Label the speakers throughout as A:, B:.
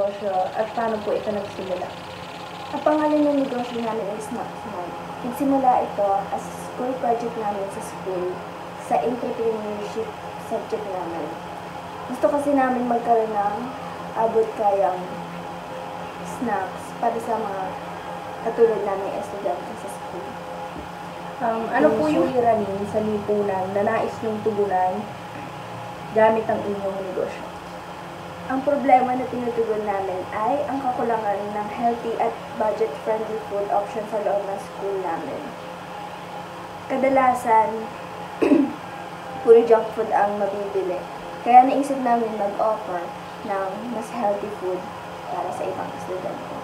A: negosyo at paano po ito nagsimula?
B: Ang pangalan ng negosyo namin is Snacksmart. Nagsimula ito as school project namin sa school sa entrepreneurship subject namin. Gusto kasi namin magkaroon ng abot kayang snacks para sa mga katulad namin estudyante sa school.
A: Ano po yung suliranin sa lipunan na nais niyong tugunan gamit ang inyong negosyo?
B: Ang problema na tinutugon namin ay ang kakulangan ng healthy at budget-friendly food option sa loob ng school namin. Kadalasan, puro junk food ang mabibili. Kaya naisip namin mag-offer ng mas healthy food para sa ibang estudyante.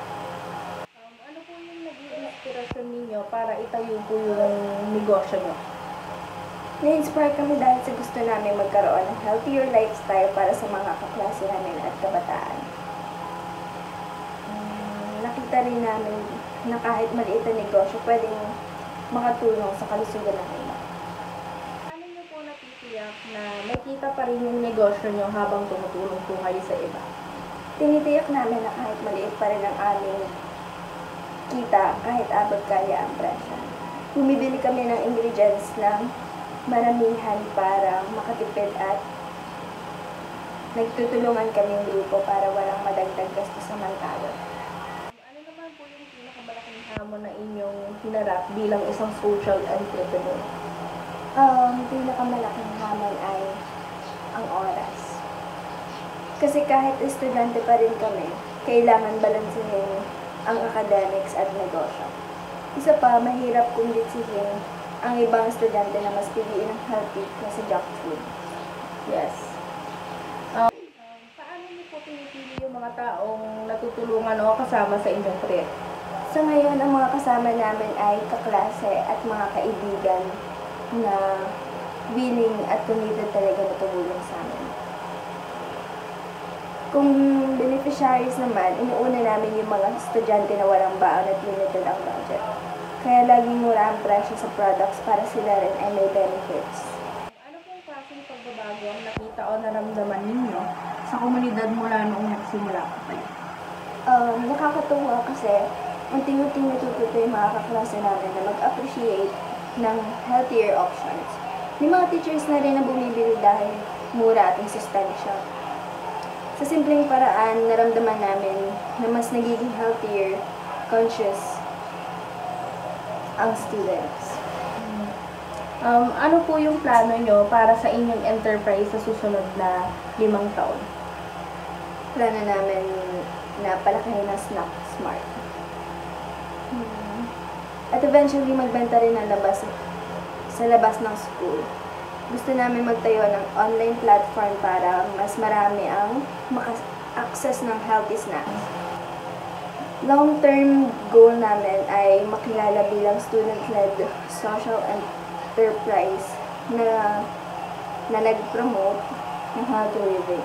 A: Ano po yung naging inspirasyon ninyo para itayo po yung negosyo nyo?
B: Na-inspire kami dahil sa gusto namin magkaroon ng healthier lifestyle para sa mga kaklase namin at kabataan. Nakita rin namin na kahit maliit na negosyo, pwedeng makatulong sa kalusugan ng iba.
A: Paano nyo po natitiyak na may kita pa rin yung negosyo nyo habang tumutulong po kayo sa iba?
B: Tinitiyak namin na kahit maliit pa rin ang aming kita, kahit abot kaya ang presyo. Bumibili kami ng ingredients ng maramihan para makatipid at nagtutulungan kaming grupo para walang madagdag gasto sa manpower.
A: Ano naman po yung pinakamalaking hamon na inyong hinarap bilang isang social entrepreneur?
B: Pinakamalaking hamon ay ang oras. Kasi kahit estudyante pa rin kami, kailangan balansehin ang academics at negosyo. Isa pa, mahirap kumbinsihin ang ibang estudyante na mas piliin ang healthy kaysa junk food.
A: Yes. Paano niyo po pinipili yung mga taong natutulungan o kasama sa inyong proyekto?
B: Sa ngayon, ang mga kasama namin ay kaklase at mga kaibigan na willing at committed talaga na tumulong sa amin. Kung beneficiaries naman, inuuna namin yung mga estudyante na walang baon at limited ang budget. Kaya laging mura ang presyo sa products para sila rin ay may benefits.
A: Ano pong klaseng pagbabago ang nakita o naramdaman ninyo sa komunidad mula noong nagsimula po kayo?
B: Nakakatuwa kasi unting-unting natututo yung mga kaklase namin na mag-appreciate ng healthier options. May mga teachers na rin na bumibili dahil mura at insustansya. Sa simpleng paraan, naramdaman namin na mas nagiging healthier, conscious ang students.
A: Ano po yung plano nyo para sa inyong enterprise sa susunod na 5 taon?
B: Plano namin na palakihin ang Snacksmart. At eventually, magbenta rin ng sa labas ng school. Gusto namin magtayo ng online platform para mas marami ang maka-access ng healthy snacks. Long-term goal namin ay makilala bilang student-led social enterprise na nag-promote ng healthy living.